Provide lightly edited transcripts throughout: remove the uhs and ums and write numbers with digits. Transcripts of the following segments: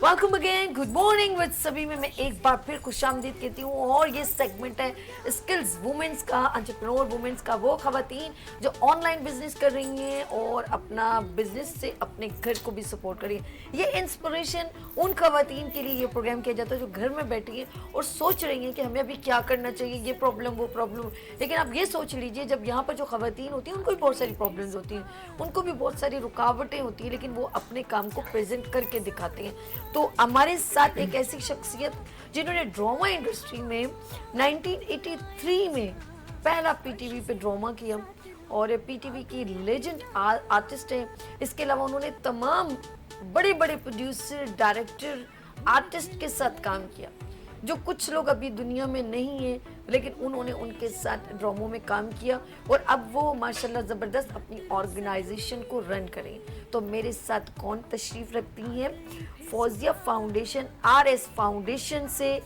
Welcome again, good morning with सभी में मैं एक बार फिर खुशामदीद कहती हूँ। और ये सेगमेंट है स्किल्स वुमेन्स का, एंटरप्रेन्योर वुमेन्स का, वो खवातीन जो ऑनलाइन बिजनेस कर रही हैं और अपना बिजनेस से अपने घर को भी सपोर्ट कर रही हैं। ये इंस्पिरेशन उन खवातीन के लिए ये प्रोग्राम किया जाता है जो घर में बैठी हैं और सोच रही हैं कि हमें अभी क्या करना चाहिए, ये प्रॉब्लम वो प्रॉब्लम। लेकिन आप ये सोच लीजिए, जब यहाँ पर जो खवातीन होती हैं उनको भी बहुत सारी प्रॉब्लम्स होती हैं, उनको भी बहुत सारी रुकावटें होती हैं, लेकिन वो अपने काम को प्रेजेंट करके दिखाते हैं। तो हमारे साथ एक ऐसी शख्सियत जिन्होंने ड्रामा इंडस्ट्री में 1983 में पहला पीटीवी पे ड्रामा किया और पीटीवी की लेजेंड आर्टिस्ट हैं। इसके अलावा उन्होंने तमाम बड़े बड़े प्रोड्यूसर, डायरेक्टर, आर्टिस्ट के साथ काम किया जो कुछ लोग अभी दुनिया में नहीं है, लेकिन उन्होंने उनके साथ ड्रामों में काम किया और अब वो माशाल्लाह ज़बरदस्त अपनी ऑर्गेनाइजेशन को रन करें। तो मेरे साथ कौन तशरीफ़ रखती हैं? फौजिया फाउंडेशन, RS फाउंडेशन से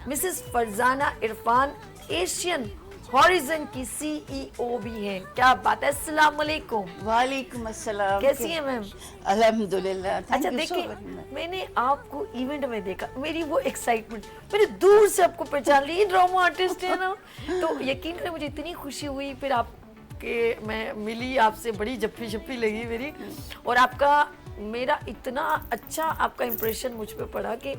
Mrs Farzana Irfan, Asian horizon की CEO भी हैं। क्या बात है, अस्सलाम वालेकुम। वालेकुम अस्सलाम। कैसी हैं मैम? अल्हम्दुलिल्लाह। अच्छा देखिए, मैंने आपको इवेंट में देखा, मेरी वो एक्साइटमेंट, मैंने दूर से आपको पहचान ली, ड्रामा आर्टिस्ट है ना। तो यकीन करें मुझे इतनी खुशी हुई, फिर आपके मैं मिली, आपसे बड़ी जप्फी शप्पी लगी मेरी, और आपका मेरा इतना अच्छा आपका इंप्रेशन मुझ पे पड़ा कि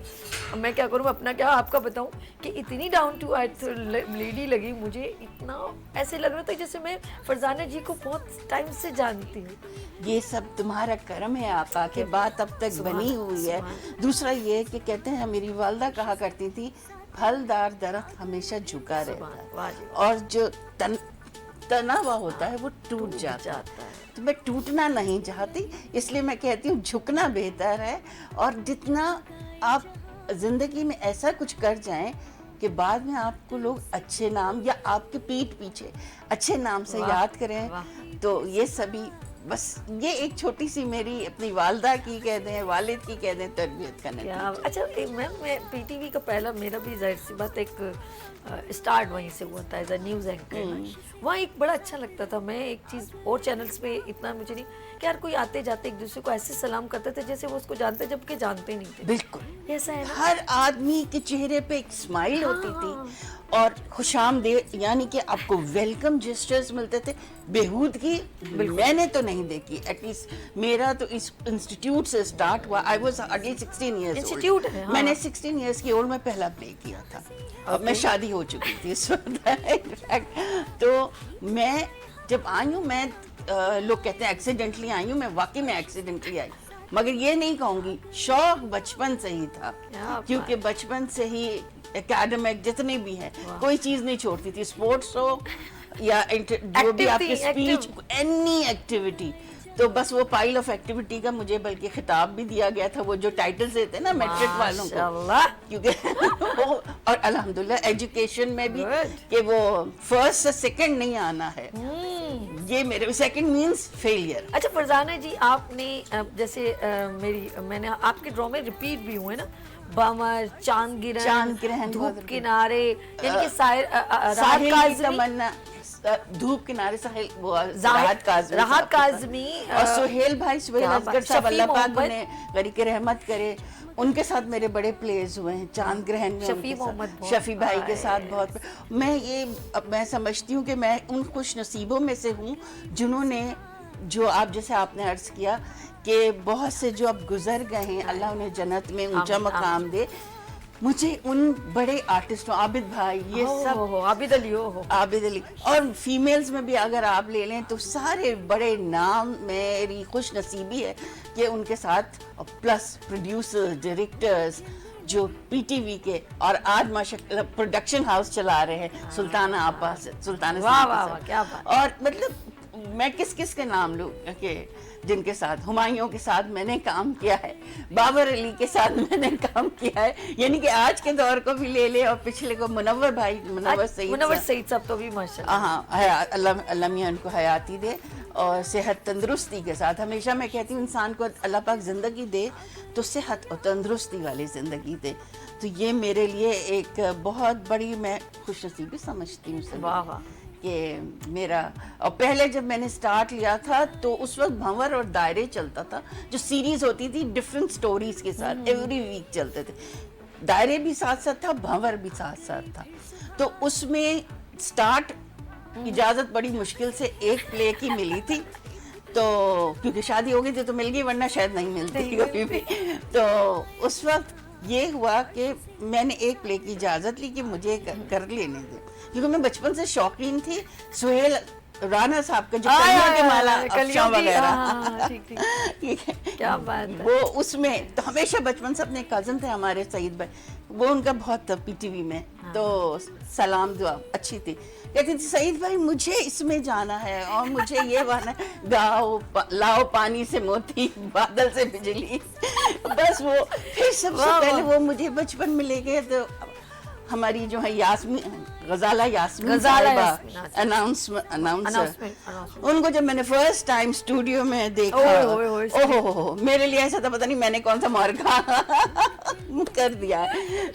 मैं क्या करूँ, अपना क्या आपका बताऊँ कि इतनी डाउन टू अर्थ लेडी लगी मुझे। इतना ऐसे लग रहा था जैसे मैं फरजाना जी को बहुत टाइम से जानती हूँ। ये सब तुम्हारा करम है, आका के बात अब तक बनी हुई है। दूसरा ये कि कहते हैं, मेरी वालदा कहा करती थी, फलदार दरख्त हमेशा झुका रहता है और जो तना हुआ होता है वो टूट जाता है। तो मैं टूटना नहीं चाहती, इसलिए मैं कहती हूँ झुकना बेहतर है। और जितना आप जिंदगी में ऐसा कुछ कर जाएं कि बाद में आपको लोग अच्छे नाम या आपके पीठ पीछे अच्छे नाम से याद करें, तो ये सभी बस ये एक छोटी सी मेरी अपनी वालदा की कह दें, वालिद की कह दें, तरबियत का नतीजा। अच्छा मैम, मैं पीटीवी का पहला, मेरा भी जाहिर सी बात एक स्टार्ट वहीं से हुआ था एज अ न्यूज़ एंकर। वहाँ एक बड़ा अच्छा लगता था। मैं एक चीज़ और चैनल्स पे इतना मुझे नहीं कि यार कोई आते जाते एक दूसरे को ऐसे सलाम करते थे जैसे वो उसको जानते, जबकि जानते नहीं थे। बिल्कुल ऐसा है ना, हर आदमी के चेहरे पे एक स्माइल होती थी और खुशामदीद, यानी कि आपको वेलकम जेस्चर्स मिलते थे। बेहूद की मैंने तो नहीं देखी, एटलीस्ट मेरा तो इस इंस्टीट्यूट से स्टार्ट हुआ। I was hardly 16 years institute है, हाँ। मैंने 16 इयर्स की ओल्ड में पहला प्ले किया था। अब मैं शादी हो चुकी थी इस वक्त। तो मैं जब आई हूँ, मैं लोग कहते हैं एक्सीडेंटली आई हूँ, मैं वाकई में एक्सीडेंटली आई, मगर ये नहीं कहूँगी, शौक बचपन से ही था, क्योंकि बचपन से ही एकेडमिक जितने भी हैं कोई चीज़ नहीं छोड़ती थी, स्पोर्ट्स हो या जो भी आपकी स्पीच, एनी एक्टिविटी। तो बस वो पाइल ऑफ एक्टिविटी का मुझे बल्कि खिताब भी दिया गया था, वो जो टाइटल्स देते ना मैट्रिक वालों को, क्योंकि वो, और अल्हम्दुलिल्लाह एजुकेशन में भी कि वो फर्स्ट से सेकंड नहीं आना है, ये मेरे सेकंड मींस फेलियर। अच्छा फरजाना जी, आपने जैसे मैंने आपके ड्रामे में रिपीट भी हुए ना, बमर, चांद गिरहन, धूप किनारे, यानी कि साहिल की तमन्ना, धूप किनारे, साहिल, वो राहत काज़मी और सुहेल भाई, सुहेल असगर साहब, अल्लाह पाक उन्हें गरी के रहमत करे, उनके साथ मेरे बड़े प्लेज हुए हैं। चांद ग्रहण में शफी भाई के साथ बहुत। मैं समझती हूँ कि मैं उन खुश नसीबों में से हूँ जिन्होंने, जो आप जैसे आपने अर्ज किया कि बहुत से जो अब गुजर गए हैं, अल्लाह उन्हें जन्नत में ऊंचा मकाम दे। मुझे उन बड़े आर्टिस्टों, आबिद भाई, ये सब, आबिद अली, और फीमेल्स में भी अगर आप ले लें तो सारे बड़े नाम, मेरी खुश नसीबी है कि उनके साथ, प्लस प्रोड्यूसर, डायरेक्टर्स जो पीटीवी के, और आज माशाल्लाह प्रोडक्शन हाउस चला रहे हैं, सुल्ताना आपा, सुल्ताना, वाह क्या बात। और मतलब मैं किस किस के नाम लूं कि जिनके साथ, हुमायूं के साथ मैंने काम किया है, बाबर अली के साथ मैंने काम किया है, यानी कि आज के दौर को भी ले ले, और पिछले को मुनव्वर भाई, मुनव्वर सईद साहब तो भी माशाल्लाह, हाँ, अल्लाह मियां उनको हयाती दे और सेहत तंदुरुस्ती के साथ। हमेशा मैं कहती हूँ इंसान को अल्लाह पाक ज़िंदगी दे तो सेहत और तंदुरुस्ती वाली ज़िंदगी दे। तो ये मेरे लिए एक बहुत बड़ी, मैं खुशनसीबी समझती हूँ वाह वाह, कि मेरा, और पहले जब मैंने स्टार्ट लिया था तो उस वक्त भंवर और दायरे चलता था, जो सीरीज होती थी डिफरेंट स्टोरीज के साथ, एवरी वीक चलते थे। दायरे भी साथ साथ था, भंवर भी साथ साथ था। तो उसमें स्टार्ट इजाजत बड़ी मुश्किल से एक प्ले की मिली थी, तो क्योंकि शादी हो गई थी तो मिल गई, वरना शायद नहीं मिलती कभी भी। तो उस वक्त ये हुआ कि मैंने एक प्ले की इजाजत ली कि मुझे कर लेने दे, क्योंकि मैं बचपन से शौकीन थी सुहेल राणा साहब का जो कलियों के माला अफशां वगैरह, ठीक है, क्या बात है। वो उसमें तो हमेशा बचपन से, अपने कजन थे हमारे सईद भाई, वो उनका बहुत पीटीवी में, तो सलाम दुआ अच्छी थी, कहती थी सईद भाई मुझे इसमें जाना है और मुझे ये गाना है, गाओ लाओ पानी से मोती बादल से बिजली। बस वो फिर सबसे पहले वो मुझे बचपन में ले गए, तो हमारी जो है यास्मीन यास्मीन अनाउंसर, उनको जब मैंने फर्स्ट टाइम स्टूडियो में देखा, ओहो मेरे लिए ऐसा था, पता नहीं मैंने कौन सा मार्का कर दिया।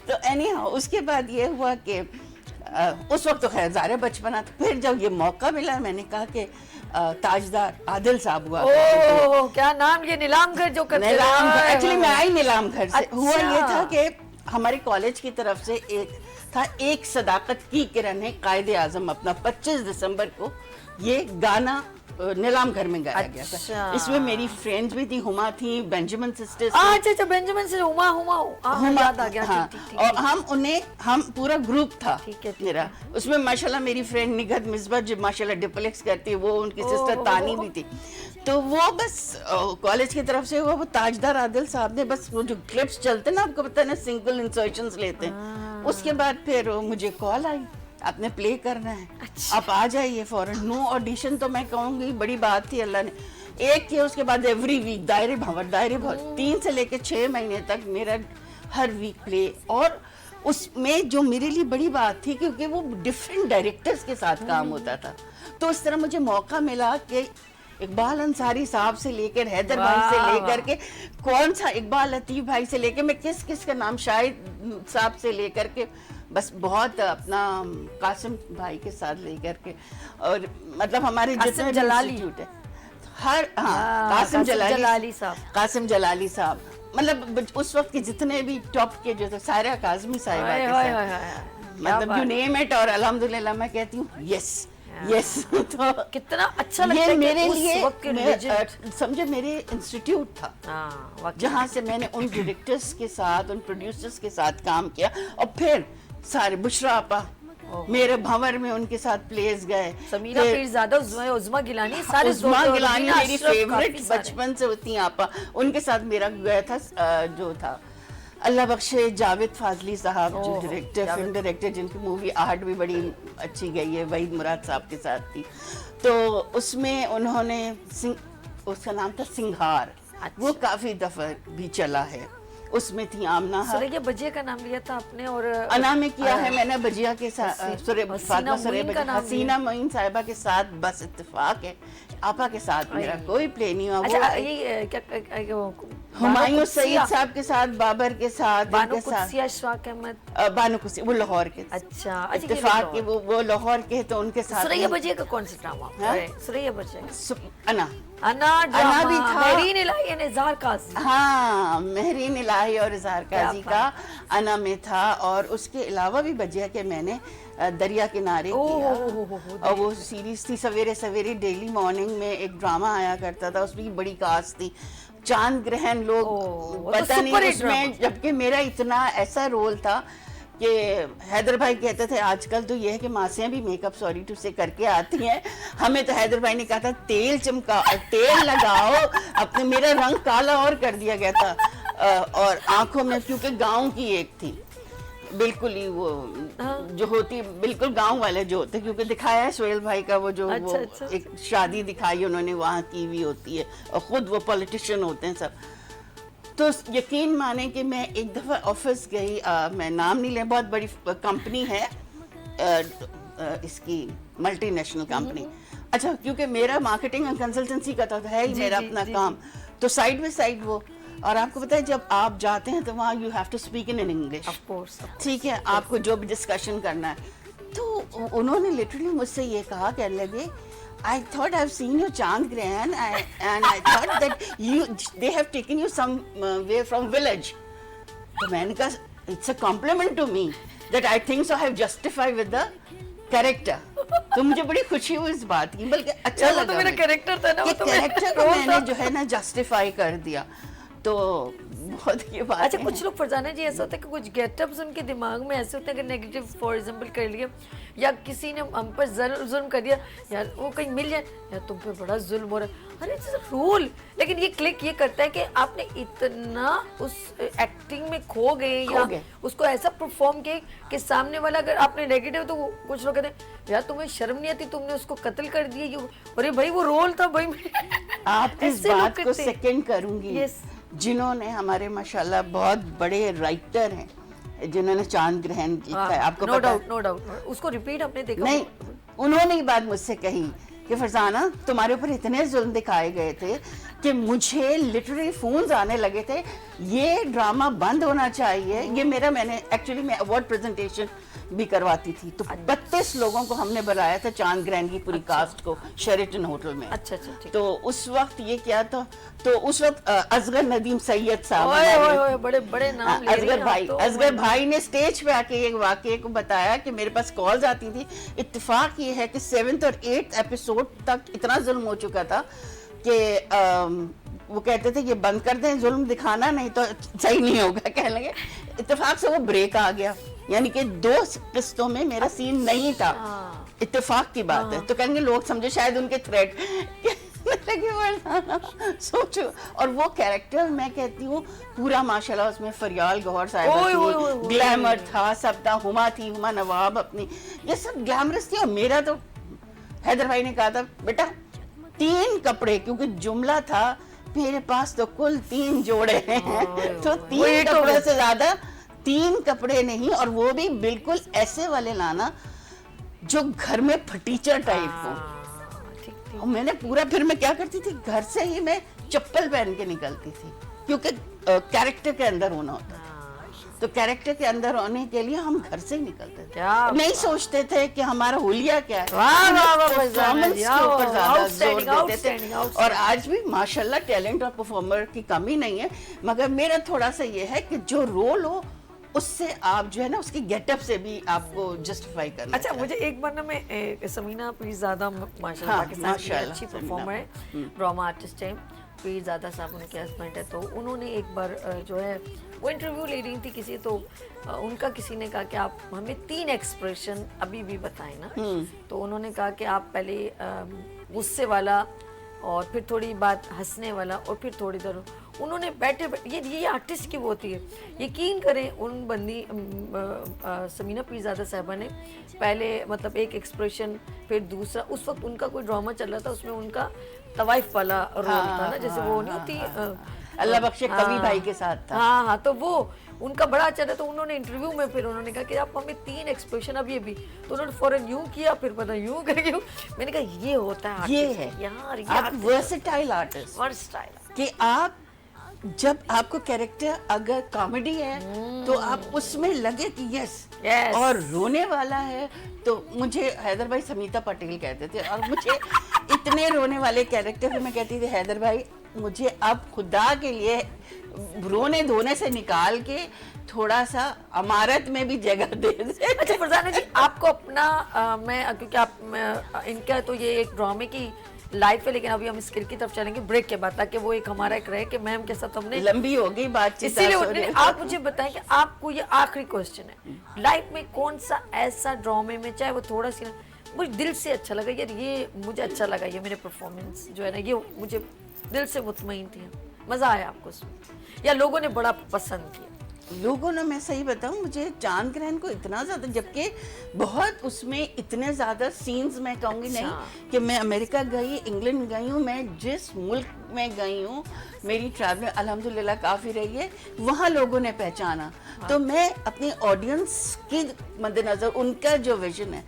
तो एनी हाउ उसके बाद ये हुआ कि उस वक्त तो खैर ज़ाहिर बचपना था। फिर जब ये मौका मिला, मैंने कहा कि ताजदार आदिल साहब हुआ, ओह क्या नाम, ये नीलामघर जो करते हैं। नीलामघर, एक्चुअली मैं आई नीलामघर से। अच्छा। हुआ ये था कि हमारे कॉलेज की तरफ से एक था, एक सदाकत की किरण है कायदे आजम अपना, 25 दिसंबर को ये गाना नीलामघर में गाया गया था। इसमें मेरी फ्रेंड्स भी थी, हुमा थी, बेंजामिन सिस्टर्स, अच्छा बेंजामिन से हुमा याद आ गया। हाँ, ठीक, और हम पूरा ग्रुप था मेरा, उसमें माशाल्लाह मेरी फ्रेंड निगहत मिसबा जो माशाल्लाह डिप्लेक्स करती है, वो उनकी सिस्टर तानी भी थी। तो वो बस कॉलेज की तरफ से हुआ, वो ताजदार आदिल साहब ने बस वो जो क्लिप्स चलते ना, आपको पता है ना, सिंगल इंसर्शंस लेते हैं, उसके बाद फिर मुझे कॉल आई, आपने प्ले करना है, अच्छा। आप आ जाइए फौरन। नो ऑडिशन तो मैं कहूँगी बड़ी बात थी, अल्लाह ने एक किया। उसके बाद एवरी वीक दायरे भंवर 3 से लेकर 6 महीने तक मेरा हर वीक प्ले, और उसमें जो मेरे लिए बड़ी बात थी क्योंकि वो डिफरेंट डायरेक्टर्स के साथ काम होता था, तो इस तरह मुझे मौका मिला कि इकबाल अंसारी साहब से लेकर हैदर भाई से लेकर के कौन सा इकबाल लतीफ़ भाई से लेकर मैं किस का नाम शाहिद साहब से लेकर के, बस बहुत अपना कासिम भाई के साथ लेकर के, और मतलब हमारे जितने इंस्टीट्यूट है हर, हाँ कासिम जलाली साहब, मतलब उस वक्त के जितने भी टॉप के जो थे, सारा काज़मी साहिबा के साथ, मतलब यू नेम इट, और अल्हम्दुलिल्लाह मैं कहती हूँ यस। तो कितना अच्छा लगता है ये मेरे लिए समझे मेरे इंस्टीट्यूट था, जहाँ से मैंने उन डायरेक्टर्स के साथ, उन प्रोड्यूसर्स के साथ काम किया, और फिर सारे बुशरा आपा मेरे भंवर में उनके साथ प्लेस गए, समीरा पीरज़ादा, उज़्मा गिलानी, सारे उज़्मा गिलानी मेरी फेवरेट बचपन से होती हैं आपा, उनके साथ मेरा गया था। जो था अल्लाह बख्शे जावेद फाजली साहब, जो डायरेक्टर, फिल्म डायरेक्टर, जिनकी मूवी आहट भी बड़ी अच्छी गई है, वहीद मुराद साहब के साथ थी। तो उसमें उन्होंने उसका नाम था सिंघार, वो काफी दफा भी चला है। उसमें थी आमना, सुरैया बजिया का नाम लिया था आपने, और अना में किया है मैंने बजिया के साथ, हसीना मोइन साहिबा के साथ बस इत्तेफाक है, आपा के साथ मेरा कोई प्ले नहीं हुआ। अच्छा, ये क्या हुमायूं सईद साहब के साथ, बाबर के साथ, बानो कुदसिया, अशफाक अहमद, बानो कुदसिया, वो लाहौर के, अच्छा इत्तेफाक के, वो लाहौर के, तो उनके साथ। सुरैया बजिया का कौन सा ड्रामा? सुरैया बजिया, अना भी था, महरीन इलाही और इज़हार काज़ी, हाँ महरीन इलाही और इज़हार काज़ी का अना में था। और उसके अलावा भी बजिया के मैंने दरिया किनारे किया, और वो सीरीज थी सवेरे सवेरे डेली मॉर्निंग में एक ड्रामा आया करता था, उसमें बड़ी कास्ट थी, चांद ग्रहण लोग पता नहीं उसमें, जबकि मेरा इतना ऐसा रोल था कि हैदर भाई कहते थे आजकल तो ये है कि मासियां भी मेकअप सॉरी टू से करके आती हैं, हमें तो हैदर भाई ने कहा था तेल तेल लगाओ अपने, मेरा रंग काला और कर दिया गया था, और आंखों में, क्योंकि गांव की एक थी बिल्कुल ही, वो जो होती बिल्कुल गांव वाले जो होते, क्योंकि दिखाया है सोहेल भाई का वो जो अच्छा, वो अच्छा। एक शादी दिखाई उन्होंने, वहाँ की भी होती है, और खुद वो पॉलिटिशियन होते हैं सब। तो यकीन माने कि मैं एक दफ़ा ऑफिस गई, मैं नाम नहीं ले, बहुत बड़ी कंपनी है इसकी, मल्टीनेशनल कंपनी। अच्छा, क्योंकि मेरा मार्केटिंग एंड कंसल्टेंसी का तो है ही मेरा अपना काम, तो साइड बाय साइड वो, और आपको पता है जब आप जाते हैं तो वहाँ you have to speak in English, of course, ठीक है, आपको जो भी डिस्कशन करना है। तो उन्होंने लिटरली मुझसे ये कहा, कहने लगे I thought I've seen you Chand Grahan and I thought that they have taken you some way from village. तो मैंने कहा it's a compliment to me that I think so I have justified with the character. तो मुझे बड़ी खुशी हुई इस बात की, बल्कि अच्छा वो लगा तो मेरा मुझे कैरेक्टर था ना, वो कि तो कैरेक्टर को मैंने जो है ना जस्टिफाई कर दिया। तो बहुत ये बात अच्छा, है। कुछ लोग फरजाना जी ऐसा होता है कि कुछ गेटअप्स उनके दिमाग में ऐसे होते हैं कि नेगेटिव फॉर एग्जांपल कर लिया, या किसी ने हम पर जुल्म कर दिया, यार वो कहीं मिल जाए, यार तुम पे बड़ा जुल्म हो रहा है, अरे इट्स अ रूल। लेकिन ये क्लिक ये करता है कि आपने इतना उस एक्टिंग में खो गए उसको ऐसा परफॉर्म किया कि सामने वाला, अगर आपने नेगेटिव, तो कुछ लोग कहते हैं यार तुम्हें शर्म नहीं आती, तुमने उसको कत्ल कर दिया, अरे भाई वो रोल था भाई। आप इस बात को सेकंड करूंगी। yes. जिन्होंने हमारे माशाल्लाह बहुत बड़े राइटर हैं जिन्होंने चांद ग्रहण लिखा है, आपको नो पता है? डाउट, नो डाउट, उसको रिपीट आपने देखा? नहीं, उन्होंने ये बात मुझसे कही कि फरजाना तुम्हारे ऊपर इतने जुल्म दिखाए गए थे कि मुझे लिटरली फोन्स आने लगे थे, ये ड्रामा बंद होना चाहिए। ये मैंने एक्चुअली मैं अवार्ड प्रेजेंटेशन भी करवाती थी, तो 32 लोगों को हमने बुलाया था चांद ग्रहण की पूरी कास्ट को शेरेटन होटल में। अच्छा अच्छा, ठीक। तो उस वक्त ये क्या था, तो उस वक्त असगर नदीम सैयद साहब, ओए बड़े बड़े नाम ले रही हैं आप तो। असगर भाई ने स्टेज पे आके एक वाकये को बताया कि मेरे पास कॉल्स आती थी। इत्तेफाक ये है कि 7th और 8th एपिसोड तक इतना जुल्म हो चुका था कि वो कहते थे ये बंद कर दें जुल्म दिखाना, नहीं तो सही नहीं होगा, कहने लगे। इत्तेफाक से वो ब्रेक आ गया, यानी कि 2 किस्तों में मेरा सीन नहीं था। इत्तेफाक की बात है, तो कहेंगे लोग समझे शायद उनके थ्रेट सोचो। और वो कैरेक्टर मैं कहती हूँ पूरा माशाल्लाह, उसमें फरियाल गौहर साहब, ग्लैमर था, सब था, हुमा थी, हुमा नवाब अपनी, ये सब ग्लैमरस थी। और मेरा तो हैदर भाई ने कहा था बेटा 3 कपड़े, क्योंकि जुमला था मेरे पास तो कुल 3 जोड़े हैं, तो 3 कपड़े से ज्यादा 3 कपड़े नहीं, और वो भी बिल्कुल ऐसे वाले लाना जो घर में फटीचर टाइप हो। और मैंने पूरा, फिर मैं क्या करती थी, घर से ही मैं चप्पल पहन के निकलती थी, क्योंकि कैरेक्टर के अंदर होना होता है। तो कैरेक्टर के अंदर होने के लिए हम घर से ही निकलते थे, नहीं सोचते थे कि हमारा हुलिया क्या है, परफॉर्मेंस के ऊपर ज्यादा जोर देते थे। और आज भी माशाल्लाह टैलेंट और परफॉर्मर की कमी नहीं है, मगर मेरा थोड़ा सा ये है कि जो रोल हो उससे आप जो है ना उसकी गेटअप से भी आपको जस्टिफाई करना। अच्छा, मुझे एक बार ना, मैं समीना पीरज़ादा माशाल्लाह पाकिस्तान की अच्छी परफॉर्मर है, ड्रामा आर्टिस्ट है, पीरज़ादा साहब उनके हस्बैंड है। तो उन्होंने एक बार जो है वो इंटरव्यू ले रही थी किसी, तो उनका किसी ने कहा कि आप हमें 3 एक्सप्रेशन अभी भी बताएं ना। तो उन्होंने कहा कि आप पहले गुस्से वाला, और फिर थोड़ी बात हंसने वाला, और फिर थोड़ी देर उन्होंने बैठे ये आर्टिस्ट की वो होती है। यकीन करें उन बंदी समीना पीरज़ादा साहबा ने पहले मतलब एक एक्सप्रेशन, फिर दूसरा, उस वक्त उनका कोई ड्रामा चल रहा था, उसमें उनका तवाइफ वाला रोल था ना, जैसे वो नहीं होती अल्लाह बख्शे कवि भाई के साथ था। हाँ, तो वो उनका बड़ा अच्छा था। तो उन्होंने इंटरव्यू में फिर उन्होंने कहा कि आप हमें 3 एक्सप्रेशन अब ये भी, तो उन्होंने फौरन यूं किया, फिर पता यूं करके, मैंने कहा ये होता है, ये है यार, आप वर्सेटाइल आर्टिस्ट, वर्सेटाइल, कि आप जब आपको कैरेक्टर अगर कॉमेडी है तो आप उसमें लगे कि यस, और रोने वाला है तो मुझे हैदर भाई समीता पटेल कहते थे, और मुझे इतने रोने वाले कैरेक्टर फिर मैं कहती थी हैदर भाई मुझे अब खुदा के लिए रोने धोने से निकाल के थोड़ा सा अमारत में भी जगह दे दे। अच्छा फरजाना जी, आपको अपना मैं क्योंकि आप इनका तो ये एक ड्रामे की लाइफ है, लेकिन अभी हम स्किल की तरफ चलेंगे ब्रेक के बाद, ताकि वो एक हमारा एक रहे कि मैम के साथ हमने लंबी हो गई बातचीत, इसीलिए आप मुझे बताएं कि आपको ये आखिरी क्वेश्चन है, लाइफ में कौन सा ऐसा ड्रामे में, चाहे वो थोड़ा सी, मुझे दिल से अच्छा लगा, यार ये मुझे अच्छा लगा, ये मेरे परफॉर्मेंस जो है ना, ये मुझे दिल से मुतमईन थी, मजा आया आपको उसमें, या लोगों ने बड़ा पसंद किया? लोगों ने, मैं सही बताऊं, मुझे चांद ग्रहण को इतना ज्यादा, जबकि बहुत उसमें इतने ज्यादा सीन्स मैं कहूँगी नहीं कि मैं अमेरिका गई, इंग्लैंड गई हूँ, मैं जिस मुल्क में गई हूँ मेरी ट्रैवलिंग अल्हम्दुलिल्लाह काफ़ी रही है, वहाँ लोगों ने पहचाना। तो मैं अपनी ऑडियंस के मद्देनज़र उनका जो विजन है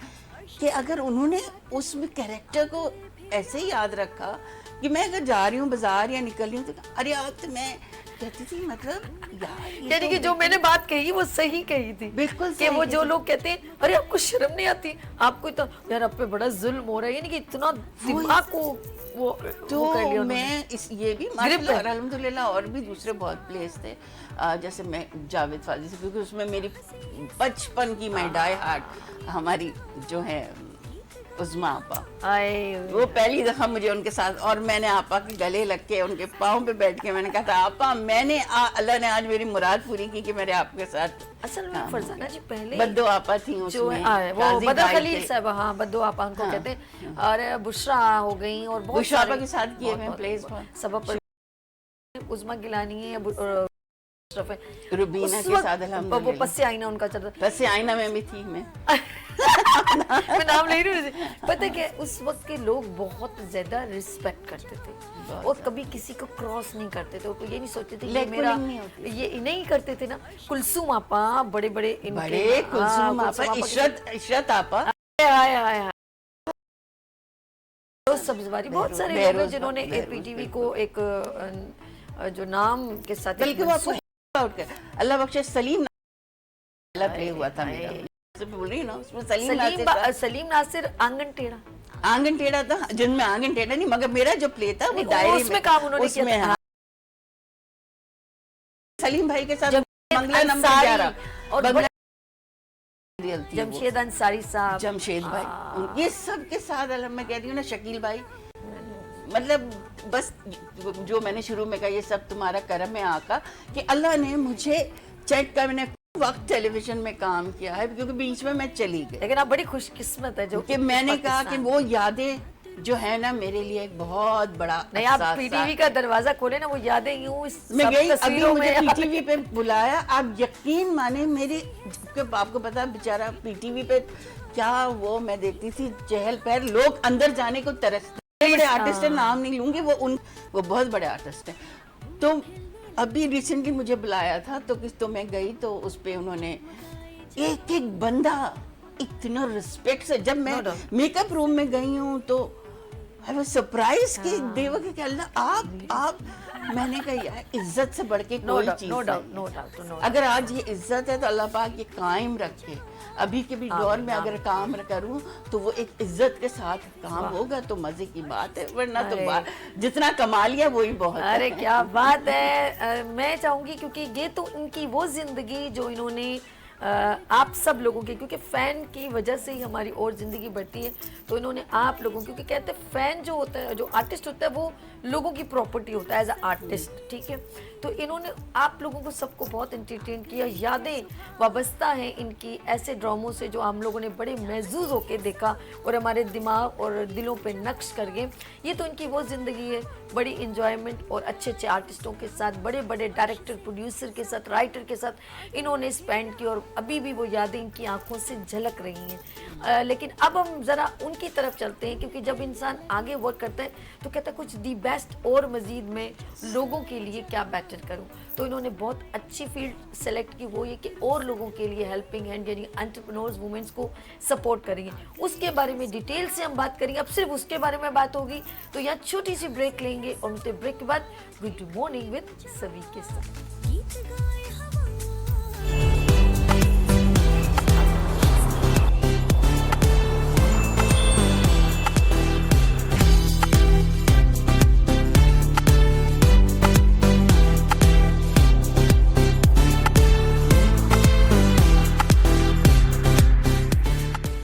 कि अगर उन्होंने उसमें कैरेक्टर को ऐसे ही याद रखा कि मैं अगर जा रही हूँ बाजार या निकल रही हूँ तो अरे यार, तो मैं कहती थी मतलब यार ये यानी तो कि जो मैंने बात कही वो सही कही थी। बिल्कुल कि वो सही जो है। लोग कहते हैं अरे आपको शर्म नहीं आती, आपको तो यार आप पे बड़ा जुल्म हो रहा है, यानी कि इतना दिमाग को वो कर तो लिया उन्होंने। मैं इस ये भी ग्रिप माशाल्लाह है। और अल्हम्दुलिल्लाह और भी दूसरे बहुत प्लेस थे, जैसे मैं जावेद फाजी से, क्योंकि उसमें मेरी बचपन की मैं डाई हार्ट हमारी जो है उज़मा आपा, आए वो पहली दफा मुझे उनके साथ, और मैंने आपा के गले लग के उनके पाँव पे बैठ के मैंने कहा था आपा मैंने अल्लाह ने आज मेरी मुराद पूरी की कि मेरे आपके साथ। असल में फरजाना जी पहले बद्दो आपा थी जो उसमें, है वो काजी बदर भाई खलील थे। साहब, हाँ बद्दो आपा उनको कहते हैं, और बुशरा हो गई और बहुत बुशरा आपा सारे के साथ किए हुए बहुत- प्लेस बहुत- सबब पर उज़मा गिलानी है, अशरफ है। रुबीना उस के वक्त साथ वो अल्हम्दुलिल्लाह। पस्से आईना उनका चल रहा वैसे आईना में भी थी मैं। मैं नाम ले रही हूँ। पता है क्या, उस वक्त के लोग बहुत ज्यादा रिस्पेक्ट करते थे और कभी किसी को क्रॉस नहीं करते थे, और ये नहीं सोचते थे ये Leg मेरा, pulling नहीं होती। ये नहीं करते थे ना। कुलसूम आपा बड़े बड़े इनके, बड़े कुलसूम हाँ, आपा, के- इशरत आपा, हाय हाय हाय। तो सब्जवारी बहुत सारे लोग हैं बहरोज जिन्होंने बहरोज, एपीटीवी को एक जो नाम के साथ एक बल्कि वो आपको मंसूब- आउट कर, अल्लाह बख्शे सलीम पहला प्ले हुआ था मेरा, से बोल रही हूँ ना उसमें सलीम नासिर था। सलीम नासिर आंगन टेढ़ा, आंगन टेढ़ा था, जिनमें आंगन टेढ़ा नहीं, मगर मेरा जो प्ले था वो नहीं, डायरी उसमें काम उन्होंने किया उसमें था। हाँ। सलीम भाई के साथ जमशेद बंगला नंबर अंसारी 11 और बंगला serial थी वो। जमशेद अंसारी साहब, जमशेद भाई, ये सब के साथ मैं कह रही हूँ ना, शकील भाई, मतलब बस जो मैंने शुरू में कहा, ये सब तुम्हारा करम है आका कि अल्लाह ने मुझे चेक का, मैंने वक्त टेलीविजन में काम किया है, क्योंकि बीच में मैं चली गई लेकिन आप बड़ी खुशकिस्मत है जो कि मैंने कहा कि पाकिस्तान- वो यादें जो है ना मेरे लिए एक बहुत बड़ा नहीं, आप अहसास पीटीवी था। का दरवाजा खोले ना, वो यादें यूं इस मैं सब गई, अभी तस्वीरों मुझे में पीटीवी पे बुलाया, आप यकीन माने मेरे, आपको पता बेचारा पीटीवी पे क्या वो मैं देखती थी चहल पहल, लोग अंदर जाने को तरसते, बड़े आर्टिस्ट है, नाम नहीं लूंगी, वो बहुत बड़े आर्टिस्ट हैं। तो अभी रिसेंटली मुझे बुलाया था, तो मैं गई, तो उस पे उन्होंने एक एक बंदा इतना रिस्पेक्ट से, जब मैं मेकअप रूम में गई हूँ तो आई वाज सरप्राइज कि देवा के अल्लाह आप मैंने कहा यार इज्जत से बढ़ के कोई चीज नो नहीं डाउट है। नो डाउट नो अगर आज ये इज्जत है तो अल्लाह पाक ये कायम रखे, अभी के भी दौर में अगर काम करूं तो वो एक इज्जत के साथ काम होगा तो मजे की बात है, वरना तो जितना कमा लिया वही बहुत है। अरे क्या बात है। मैं चाहूंगी क्योंकि ये तो इनकी वो जिंदगी जो इन्होंने आप सब लोगों की, क्योंकि फैन की वजह से ही हमारी और जिंदगी बढ़ती है, तो इन्होंने आप लोगों, क्योंकि कहते हैं फैन जो होता है, जो आर्टिस्ट होता है वो लोगों की प्रॉपर्टी होता है एज अ आर्टिस्ट, ठीक है। तो इन्होंने आप लोगों को सबको बहुत एंटरटेन किया, यादें वाबस्ता हैं इनकी ऐसे ड्रामों से जो हम लोगों ने बड़े महजूज होके देखा और हमारे दिमाग और दिलों पे नक्श कर गए। ये तो इनकी वो ज़िंदगी है, बड़ी इंजॉयमेंट और अच्छे अच्छे आर्टिस्टों के साथ, बड़े बड़े डायरेक्टर प्रोड्यूसर के साथ, राइटर के साथ इन्होंने स्पेंड की, और अभी भी वो यादें इनकी आंखों से झलक रही हैं। लेकिन अब हम ज़रा उनकी तरफ चलते हैं, क्योंकि जब इंसान आगे वर्क करता है तो कहता है कुछ दी बेस्ट और मज़ीद में लोगों के लिए क्या बेटर करूं। तो इन्होंने बहुत अच्छी फील्ड सेलेक्ट की, वो ये कि और लोगों के लिए हेल्पिंग हैंड, यानी एंटरप्रेन्योर्स वुमेन्स को सपोर्ट करेंगे। उसके बारे में डिटेल से हम बात करेंगे, अब सिर्फ उसके बारे में बात होगी। तो यहाँ छोटी सी ब्रेक लेंगे और उसके ब्रेक के बाद गुड मॉर्निंग विद सभी के साथ।